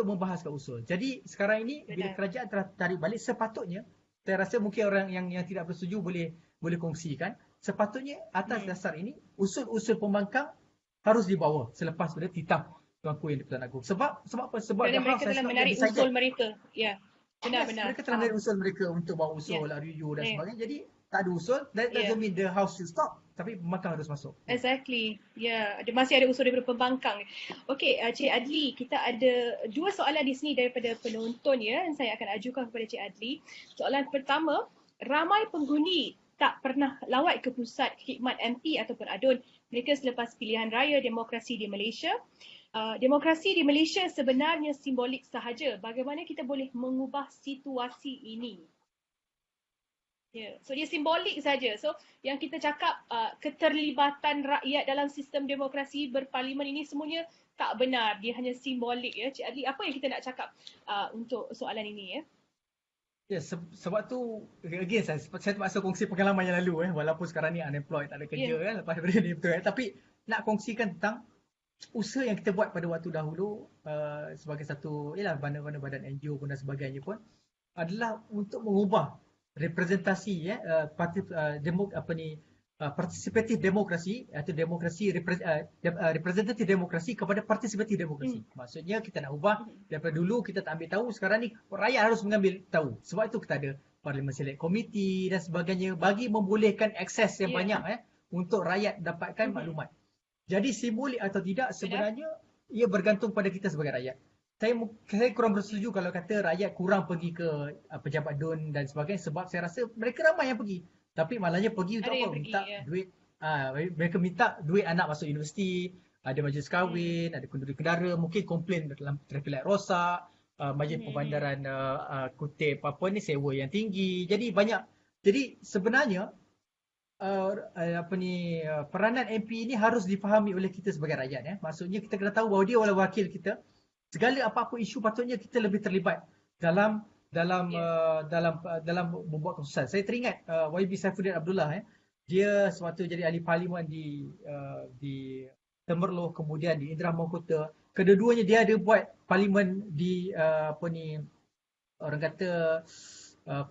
membahaskan usul. Jadi sekarang ini bila kerajaan telah tarik balik, sepatutnya saya rasa mungkin orang yang tidak bersetuju boleh kongsikan, sepatutnya atas dasar ini usul-usul pembangkang harus dibawa selepas pada titah Tuanku Yang di-Pertuan Agong. Sebab apa? Sebab mereka telah menarik usul mereka. Ya. Benar-benar. Mereka telah menarik usul mereka untuk bawa usul RUU dan sebagainya. Jadi tak ada usul, that doesn't mean the house should stop. Tapi pembangkang harus masuk. Exactly. Ya, masih ada usul daripada pembangkang. Okey, Cik Adli, kita ada 2 soalan di sini daripada penonton ya, yang saya akan ajukan kepada Cik Adli. Soalan pertama, ramai penghuni tak pernah lawat ke pusat khidmat MP ataupun ADUN mereka selepas pilihan raya demokrasi di Malaysia. Demokrasi di Malaysia sebenarnya simbolik sahaja. Bagaimana kita boleh mengubah situasi ini? So dia simbolik saja. So yang kita cakap keterlibatan rakyat dalam sistem demokrasi berparlimen ini semuanya tak benar. Dia hanya simbolik ya. Cik Adli, apa yang kita nak cakap untuk soalan ini ya? Ya, sebab tu again saya terpaksa kongsi pengalaman yang lalu walaupun sekarang ni unemployed, tak ada kerja lepas daripada ni betul tapi nak kongsikan tentang usaha yang kita buat pada waktu dahulu sebagai satu mana-mana badan NGO pun dan sebagainya pun adalah untuk mengubah representasi partisipatif demokrasi atau demokrasi representatif demokrasi kepada partisipatif demokrasi. Maksudnya kita nak ubah daripada dulu kita tak ambil tahu, sekarang ni rakyat harus mengambil tahu. Sebab itu kita ada Parliament Select Committee dan sebagainya bagi membolehkan akses yang banyak untuk rakyat dapatkan maklumat. Jadi simbolik atau tidak sebenarnya ia bergantung pada kita sebagai rakyat. Saya kurang bersetuju kalau kata rakyat kurang pergi ke pejabat DUN dan sebagainya sebab saya rasa mereka ramai yang pergi. Tapi malahnya pergi untuk apa? Minta duit. Mereka minta duit anak masuk universiti, ada majlis kahwin, ada kenduri kendara, mungkin komplain dalam traffic light rosak, majlis pembandaran kutip sewa yang tinggi. Jadi banyak. Jadi sebenarnya peranan MP ini harus difahami oleh kita sebagai rakyat. Maksudnya kita kena tahu bahawa dia adalah wakil kita. Segala apa-apa isu patutnya kita lebih terlibat dalam membuat keputusan. Saya teringat YB Saifuddin Abdullah dia sewaktu jadi ahli parlimen di Temerloh kemudian di Indrah Mahkota. Kedua-duanya dia ada buat parlimen di orang kata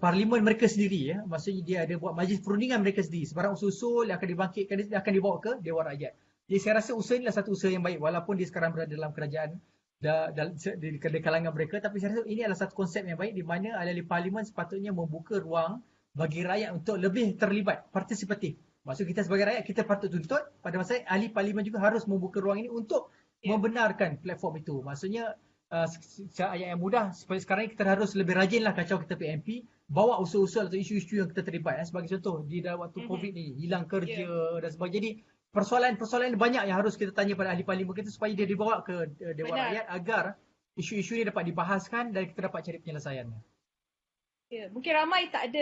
parlimen mereka sendiri Maksudnya dia ada buat majlis perundingan mereka sendiri. Sebarang usul-usul yang akan dibangkitkan dia akan dibawa ke Dewan Rakyat. Jadi saya rasa usaha ini adalah satu usaha yang baik walaupun dia sekarang berada dalam kerajaan di kalangan mereka, tapi saya rasa ini adalah satu konsep yang baik di mana ahli parlimen sepatutnya membuka ruang bagi rakyat untuk lebih terlibat, partisipatif. Maksud kita sebagai rakyat kita patut tuntut pada masa ahli parlimen juga harus membuka ruang ini untuk membenarkan platform itu. Maksudnya secara ayat yang mudah sekarang kita harus lebih rajinlah kacau kita PMP bawa usul-usul atau isu-isu yang kita terlibat. Sebagai contoh di dalam waktu COVID ni hilang kerja dan sebagainya. Jadi persoalan-persoalan banyak yang harus kita tanya pada ahli parlimen kita supaya dia dibawa ke Dewan Rakyat agar isu-isu ini dapat dibahaskan dan kita dapat cari penyelesaiannya. Ya, mungkin ramai tak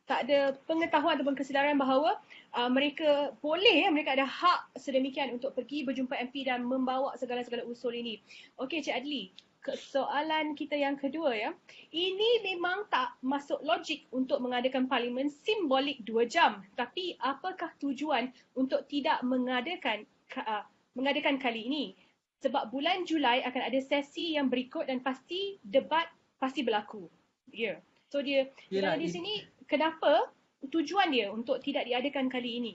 ada pengetahuan ataupun kesedaran bahawa mereka boleh mereka ada hak sedemikian untuk pergi berjumpa MP dan membawa segala-segala usul ini. Okey Cik Adli, soalan kita yang kedua ini memang tak masuk logik untuk mengadakan parlimen simbolik 2 jam. Tapi apakah tujuan untuk tidak mengadakan kali ini? Sebab bulan Julai akan ada sesi yang berikut dan pasti debat pasti berlaku. So dia di sini kenapa tujuan dia untuk tidak diadakan kali ini?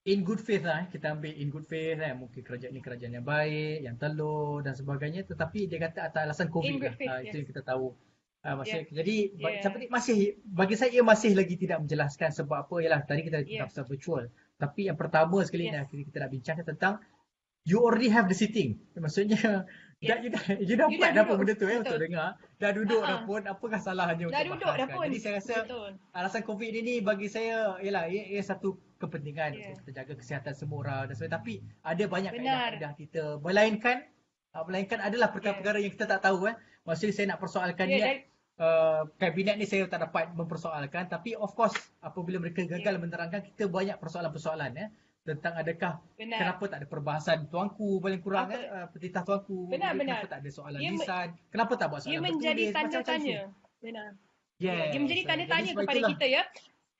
In good faith kita ambil in good faith mungkin kerajaan ini kerajaan yang baik, yang telur dan sebagainya, tetapi dia kata atas alasan COVID itu yang kita tahu. Jadi bagi saya ia masih lagi tidak menjelaskan sebab apa. Tadi kita pasal virtual, tapi yang pertama sekali kita nak bincangkan tentang you already have the sitting. Maksudnya you dah buat dah pun benda tu untuk dengar. Dah duduk dah pun, apakah salahnya untuk bahaskan. Jadi saya rasa alasan COVID ini bagi saya ia satu kepentingan untuk kita jaga kesihatan semua orang dan sebagainya. Tapi ada banyak kaedah kita. Melainkan adalah perkara-perkara yang kita tak tahu. Maksudnya saya nak persoalkan kabinet ni saya tak dapat mempersoalkan. Tapi of course apabila mereka gagal menerangkan, kita banyak persoalan-persoalan tentang adakah kenapa tak ada perbahasan tuanku paling kurang petitah tuanku, kenapa tak ada soalan lisan, kenapa tak buat soalan bertulis, menjadi tanda-tanya. Dia menjadi tanda-tanya kepada kita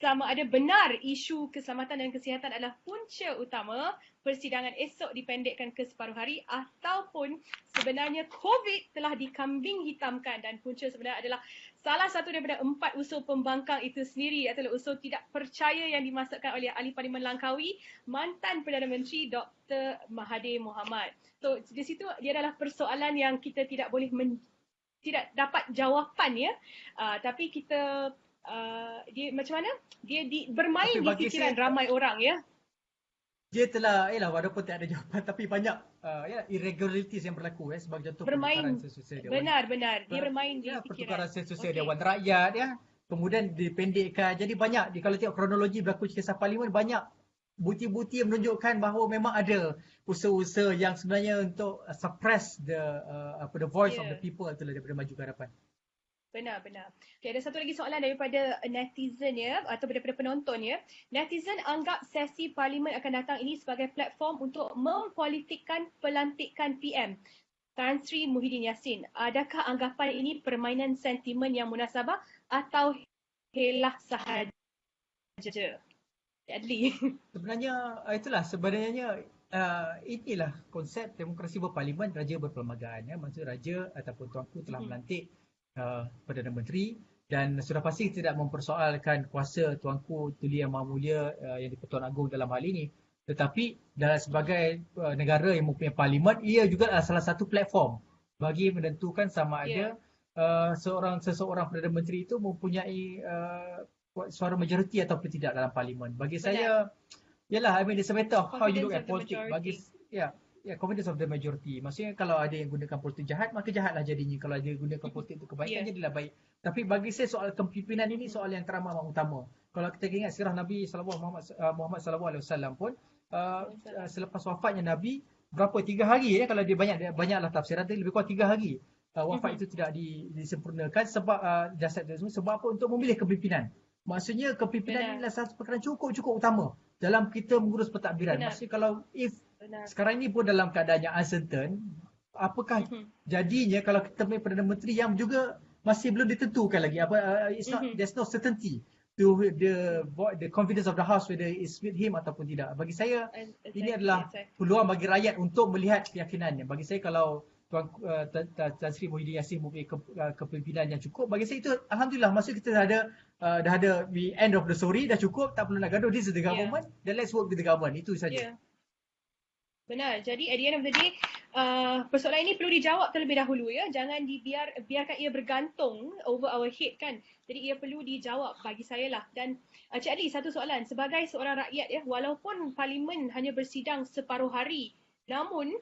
sama ada benar isu keselamatan dan kesihatan adalah punca utama persidangan esok dipendekkan ke separuh hari ataupun sebenarnya COVID telah dikambing hitamkan dan punca sebenarnya adalah salah satu daripada 4 usul pembangkang itu sendiri adalah usul tidak percaya yang dimasukkan oleh ahli parlimen Langkawi, mantan Perdana Menteri Dr. Mahathir Mohamad. So di situ dia adalah persoalan yang kita tidak boleh tidak dapat jawapan tapi kita dia macam mana? Dia bermain di fikiran ramai orang Dia telah walaupun tak ada jawapan tapi banyak irregularities yang berlaku sebagai contoh bermain sosial benar dia bermain di fikiran pertukaran sosial Dewan Rakyat kemudian dipendekkan. Jadi banyak, kalau tengok kronologi berlaku kisah parlimen, banyak bukti-bukti yang menunjukkan bahawa memang ada usaha-usaha yang sebenarnya untuk suppress the voice of the people itulah daripada maju ke hadapan. Benar. Okay, ada satu lagi soalan daripada netizen ya, atau daripada penonton ya. Netizen anggap sesi parlimen akan datang ini sebagai platform untuk mempolitikkan pelantikan PM Tan Sri Muhyiddin Yassin. Adakah anggapan ini permainan sentimen yang munasabah atau helah sahaja? Adli. Sebenarnya inilah konsep demokrasi berparlimen, raja berperlembagaan ya. Maksud raja ataupun tuanku telah melantik Perdana Menteri dan sudah pasti tidak mempersoalkan kuasa tuanku Tuli Yang Maha Mulia yang di-Pertuan Agong dalam hal ini. Tetapi dalam sebagai negara yang mempunyai parlimen, ia juga adalah salah satu platform bagi menentukan sama ada seseorang Perdana Menteri itu mempunyai suara majoriti ataupun tidak dalam parlimen. Bagi saya, yalah, I mean it's a matter of how you look at politics. Confidence of the majority. Maksudnya kalau ada yang gunakan politik jahat, maka jahatlah jadinya. Kalau ada yang gunakan politik untuk kebaikan, jadilah baik. Tapi bagi saya soal kepimpinan ini soal yang teramat utama. Kalau kita ingat sirah Nabi Muhammad SAW pun, selepas wafatnya Nabi, 3 hari ya, kalau dia banyaklah tafsiran, lebih kurang 3 hari. Wafat itu tidak disempurnakan sebab jasad tersebut, sebab apa? Untuk memilih kepimpinan. Maksudnya kepimpinan ini adalah satu perkara cukup utama dalam kita mengurus pentadbiran. Maksudnya kalau sekarang ini pun dalam keadaan yang uncertain, apakah jadinya kalau kita punya Perdana Menteri yang juga masih belum ditentukan lagi, there's no certainty to the confidence of the house whether it's with him ataupun tidak. Bagi saya ini adalah peluang bagi rakyat untuk melihat keyakinannya. Bagi saya kalau Tan Sri Muhyiddin Yassin mempunyai kepimpinan yang cukup, bagi saya itu alhamdulillah, maksud kita dah ada the end of the story, dah cukup, tak perlu nak gaduh, this is the government, then let's work with the government, itu saja. Benar. Jadi at the end of the day, persoalan ini perlu dijawab terlebih dahulu ya. Jangan biarkan ia bergantung over our head kan. Jadi ia perlu dijawab bagi saya lah. Dan Cik Ali, satu soalan. Sebagai seorang rakyat ya, walaupun parlimen hanya bersidang separuh hari, namun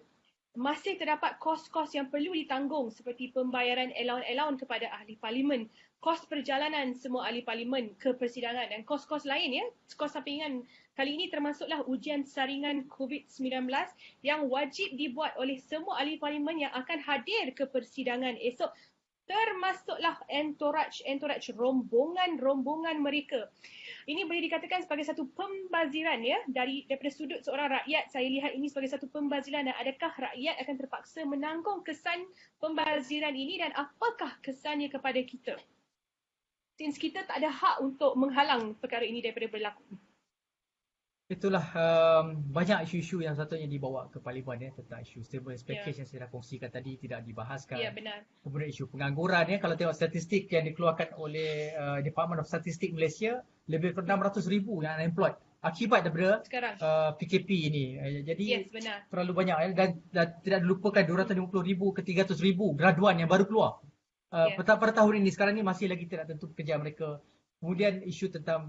masih terdapat kos-kos yang perlu ditanggung seperti pembayaran allowance kepada ahli parlimen, kos perjalanan semua ahli parlimen ke persidangan dan kos-kos lain ya. Kos sampingan kali ini termasuklah ujian saringan COVID-19 yang wajib dibuat oleh semua ahli parlimen yang akan hadir ke persidangan esok, termasuklah entourage rombongan mereka. Ini boleh dikatakan sebagai satu pembaziran ya, daripada sudut seorang rakyat. Saya lihat ini sebagai satu pembaziran, dan adakah rakyat akan terpaksa menanggung kesan pembaziran ini dan apakah kesannya kepada kita? Since kita tak ada hak untuk menghalang perkara ini daripada berlaku. Itulah banyak isu-isu yang satunya dibawa ke parlimen ya, tentang isu stimulus package yang saya dah kongsikan tadi tidak dibahaskan. Ya, benar. Kemudian isu pengangguran ya, kalau tengok statistik yang dikeluarkan oleh Department of Statistics Malaysia, lebih kurang 600,000 yang unemployed akibat daripada PKP ini. Jadi terlalu banyak ya, dan tidak dilupakan 250,000 ke 300,000 graduan yang baru keluar. Pada tahun ini, sekarang ni masih lagi tidak tentu pekerjaan mereka. Kemudian isu tentang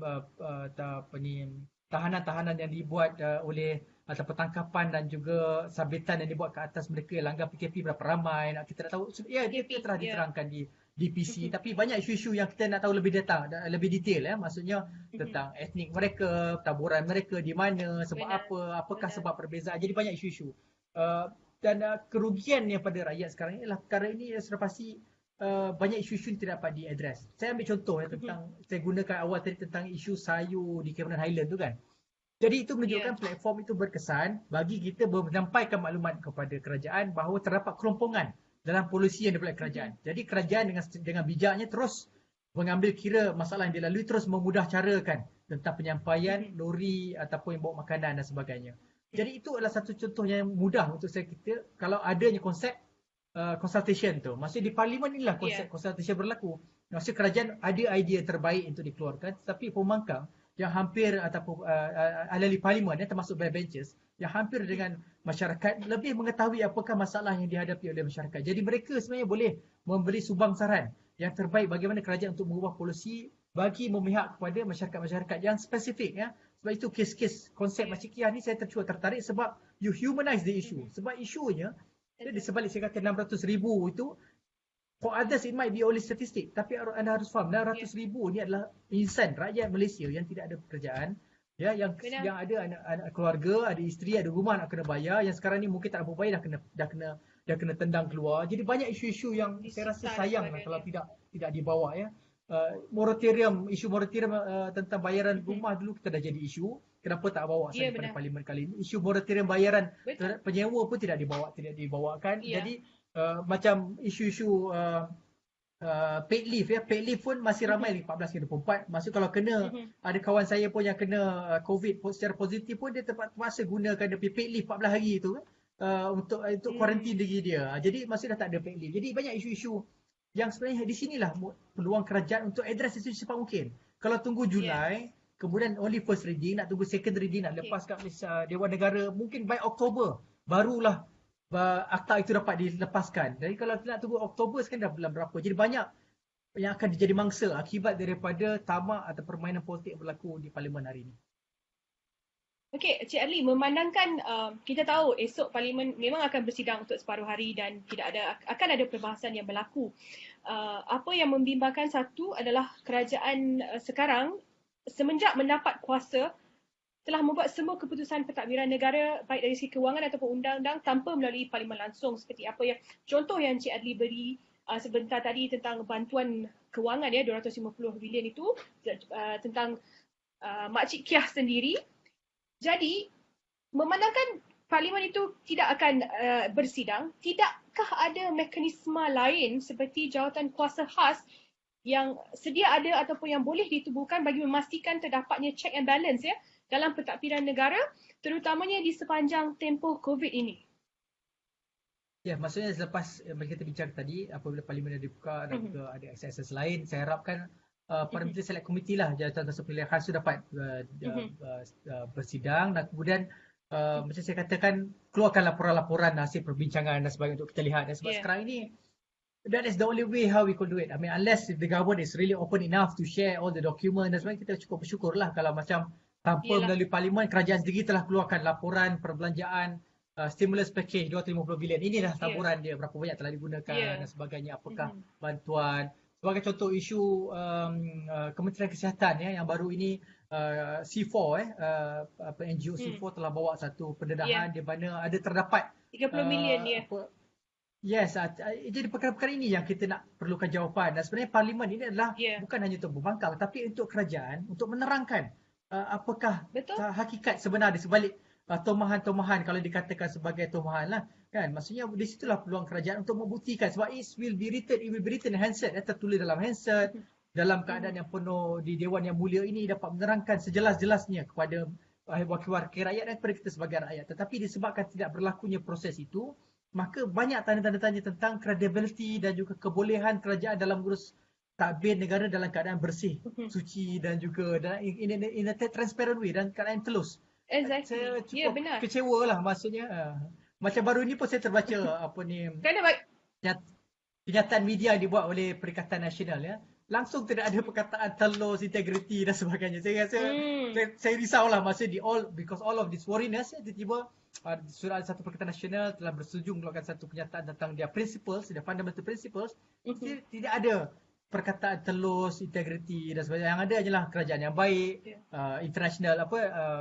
tahanan-tahanan yang dibuat oleh atau petangkapan dan juga sabitan yang dibuat ke atas mereka yang langgar PKP berapa ramai, kita nak tahu. Ya, dia telah diterangkan di DPC, tapi banyak isu-isu yang kita nak tahu lebih detail ya, maksudnya tentang etnik mereka, taburan mereka di mana, sebab apakah sebab perbezaan. Jadi banyak isu-isu. Dan kerugian yang pada rakyat sekarang ni ialah perkara ini sudah pasti banyak isu-isu yang tidak dapat diadres. Saya ambil contoh tentang, saya gunakan awal tadi tentang isu sayur di Cameron Highland tu kan. Jadi itu menunjukkan platform itu berkesan bagi kita menyampaikan maklumat kepada kerajaan bahawa terdapat kelompongan dalam polisi yang dibuat kerajaan. Jadi kerajaan dengan bijaknya terus mengambil kira masalah yang dilalui, terus memudah carakan tentang penyampaian lori ataupun yang bawa makanan dan sebagainya. Jadi itu adalah satu contoh yang mudah untuk kita kalau adanya konsep consultation tu. Maksudnya di parlimen inilah konsep consultation berlaku. Maksudnya kerajaan ada idea terbaik untuk dikeluarkan, tetapi pemangkang yang hampir ataupun ahli parlimen termasuk backbenchers yang hampir dengan masyarakat lebih mengetahui apakah masalah yang dihadapi oleh masyarakat. Jadi mereka sebenarnya boleh memberi subang saran yang terbaik bagaimana kerajaan untuk mengubah polisi bagi memihak kepada masyarakat-masyarakat yang spesifik ya. Sebab itu kes-kes konsep Masyikiyah ni saya tertarik sebab you humanize the issue. Sebab isunya di sebalik saya kata 600,000 itu For others it might be only statistik, tapi anda harus faham 600,000 ni adalah insan rakyat Malaysia yang tidak ada pekerjaan, ya, yang ada anak keluarga, ada isteri, ada rumah nak kena bayar, yang sekarang ni mungkin tak mampu bayar, dah kena tendang keluar. Jadi banyak isu-isu yang saya rasa sayang lah kalau tidak dibawa, ya. Isu moratorium tentang bayaran rumah dulu kita dah jadi isu. Kenapa tak bawa pada parlimen kali ini? Isu moratorium bayaran penyewa pun tidak dibawakan. Jadi macam isu-isu paid leave, ya, paid leave pun masih ramai 14 ke 24. Maksud kalau kena ada kawan saya pun yang kena COVID secara positif pun dia terpaksa gunakan dia paid leave 14 hari tu untuk kuarantin diri dia. Jadi masih dah tak ada paid leave. Jadi banyak isu-isu yang sebenarnya di sinilah peluang kerajaan untuk address isu secepat mungkin. Kalau tunggu Julai, kemudian only first reading, nak tunggu second reading, nak lepas kat Dewan Negara, mungkin by Oktober barulah akta itu dapat dilepaskan. Jadi kalau nak tunggu Oktober sekarang dah bulan berapa. Jadi banyak yang akan jadi mangsa akibat daripada tamak atau permainan politik yang berlaku di parlimen hari ini. Okey, Cik Adli, memandangkan kita tahu esok parlimen memang akan bersidang untuk separuh hari dan akan ada perbahasan yang berlaku. Apa yang membimbangkan satu adalah kerajaan sekarang semenjak mendapat kuasa telah membuat semua keputusan pentadbiran negara baik dari segi kewangan ataupun undang-undang tanpa melalui parlimen langsung, seperti apa yang contoh yang Cik Adli beri sebentar tadi tentang bantuan kewangan, ya, 250 bilion itu, tentang Makcik Kiah sendiri. Jadi, memandangkan parlimen itu tidak akan bersidang, tidakkah ada mekanisme lain seperti jawatan kuasa khas yang sedia ada ataupun yang boleh ditubuhkan bagi memastikan terdapatnya check and balance, ya, dalam pentadbiran negara, terutamanya di sepanjang tempoh COVID ini? Ya, maksudnya selepas kita bincang tadi, apabila parlimen dah dibuka dan juga ada akses lain, saya harapkan Parliamentary Select Committee lah, jawatan kuasa pilihan khas, dapat bersidang dan kemudian macam saya katakan, keluarkan laporan-laporan hasil perbincangan dan sebagainya untuk kita lihat. Dan sebab sekarang ini, that is the only way how we could do it. I mean, unless if the government is really open enough to share all the document dan sebagainya, kita cukup bersyukur lah kalau macam tanpa melalui parlimen, kerajaan sendiri telah keluarkan laporan perbelanjaan stimulus package 250 bilion. Inilah taburan dia, berapa banyak telah digunakan dan sebagainya, apakah bantuan. Sebagai contoh isu Kementerian Kesihatan, ya, yang baru ini C4, NGO C4 telah bawa satu pendedahan di mana ada terdapat 30 million dia. Yes, jadi perkara-perkara ini yang kita nak perlukan jawapan. Dan sebenarnya parlimen ini adalah bukan hanya untuk membangkang, tapi untuk kerajaan untuk menerangkan apakah hakikat sebenar di sebalik tomahan-tomahan, kalau dikatakan sebagai tomahan lah, kan. Maksudnya di situlah peluang kerajaan untuk membuktikan, sebab it will be written in handset, tertulis dalam handset, dalam keadaan yang penuh di Dewan Yang Mulia ini, dapat menerangkan sejelas-jelasnya kepada wakil-wakil rakyat dan kepada kita sebagai rakyat. Tetapi disebabkan tidak berlakunya proses itu, maka banyak tanda-tanda tanya tentang credibility dan juga kebolehan kerajaan dalam urus tadbir negara dalam keadaan bersih, suci dan juga in a transparent way dan keadaan telus. Exactly. Saya cukup kecewa lah, maksudnya macam baru ni pun saya terbaca kenyataan media yang dibuat oleh Perikatan Nasional, ya. Langsung tidak ada perkataan telus, integriti dan sebagainya. Saya rasa saya risaulah, maksudnya because all of these foreigners, tiba-tiba surat satu Perikatan Nasional telah bersetuju mengeluarkan satu kenyataan tentang their principles, their fundamental principles. Tidak ada perkataan telus, integriti dan sebagainya. Yang ada hanyalah kerajaan yang baik, international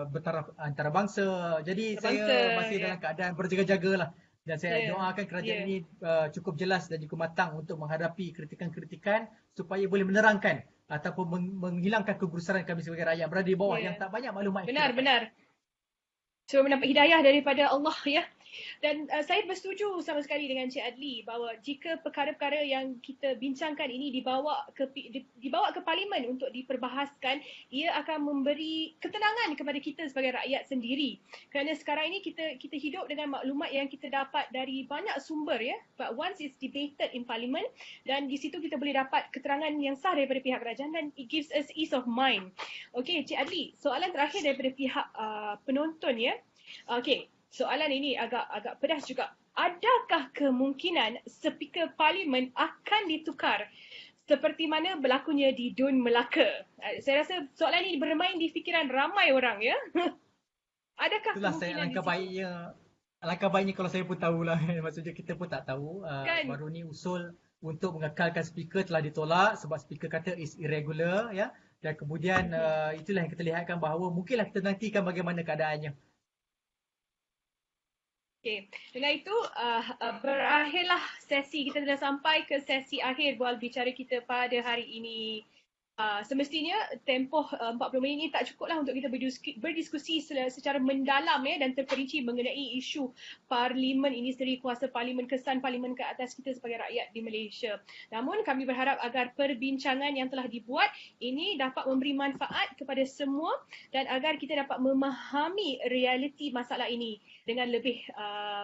bertaraf antarabangsa. Jadi saya masih dalam keadaan berjaga-jagalah. Dan saya doakan kerajaan ini cukup jelas dan juga matang untuk menghadapi kritikan-kritikan supaya boleh menerangkan ataupun menghilangkan kegusaran kami sebagai rakyat berada di bawah yang tak banyak maklumat. Benar. So mendapat hidayah daripada Allah, ya. Dan saya bersetuju sama sekali dengan Cik Adli bahawa jika perkara-perkara yang kita bincangkan ini dibawa ke parlimen untuk diperbahaskan, ia akan memberi ketenangan kepada kita sebagai rakyat sendiri. Kerana sekarang ini kita hidup dengan maklumat yang kita dapat dari banyak sumber, ya. But once it's debated in parliament, dan di situ kita boleh dapat keterangan yang sah daripada pihak kerajaan dan it gives us ease of mind. Okey, Cik Adli, soalan terakhir daripada pihak penonton, ya. Okey. Soalan ini agak pedas juga. Adakah kemungkinan speaker parlimen akan ditukar seperti mana berlakunya di Dun Melaka? Saya rasa soalan ini bermain di fikiran ramai orang, ya. Adakah itulah kemungkinan alangkah baiknya kalau saya pun tahulah. Maksudnya kita pun tak tahu. Kan? Baru ni usul untuk mengekalkan speaker telah ditolak sebab speaker kata is irregular ya. Dan kemudian itulah yang kita lihatkan bahawa mungkinlah kita nantikan bagaimana keadaannya. Okey, dengan itu berakhirlah sesi, kita dah sampai ke sesi akhir bual bicara kita pada hari ini. Semestinya tempoh 40 minit ini tak cukuplah untuk kita berdiskusi secara mendalam dan terperinci mengenai isu parlimen ini sendiri, kuasa parlimen, kesan parlimen ke atas kita sebagai rakyat di Malaysia. Namun kami berharap agar perbincangan yang telah dibuat ini dapat memberi manfaat kepada semua dan agar kita dapat memahami realiti masalah ini dengan lebih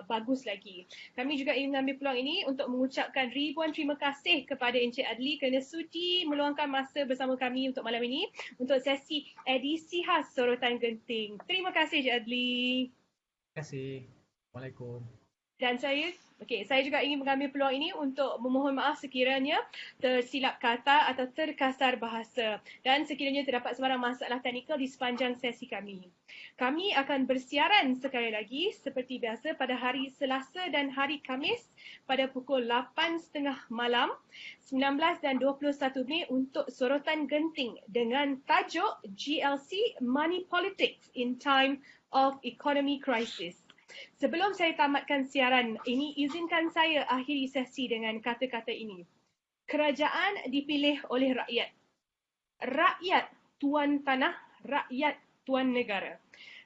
bagus lagi. Kami juga ingin mengambil peluang ini untuk mengucapkan ribuan terima kasih kepada Encik Adli kerana sudi meluangkan masa bersama kami untuk malam ini untuk sesi edisi khas Sorotan Genting. Terima kasih Encik Adli. Terima kasih. Assalamualaikum. Dan saya juga ingin mengambil peluang ini untuk memohon maaf sekiranya tersilap kata atau terkasar bahasa dan sekiranya terdapat sebarang masalah teknikal di sepanjang sesi kami. Kami akan bersiaran sekali lagi seperti biasa pada hari Selasa dan hari Khamis pada pukul 8.30 malam, 19 dan 21 Mei untuk Sorotan Genting dengan tajuk GLC Money Politics in Time of Economy Crisis. Sebelum saya tamatkan siaran ini, izinkan saya akhiri sesi dengan kata-kata ini. Kerajaan dipilih oleh rakyat. Rakyat tuan tanah, rakyat tuan negara.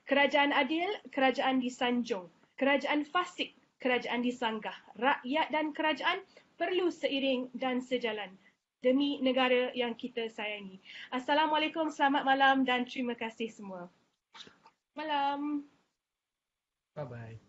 Kerajaan adil, kerajaan disanjung. Kerajaan fasik, kerajaan disanggah. Rakyat dan kerajaan perlu seiring dan sejalan demi negara yang kita sayangi. Assalamualaikum, selamat malam dan terima kasih semua. Malam. Bye-bye.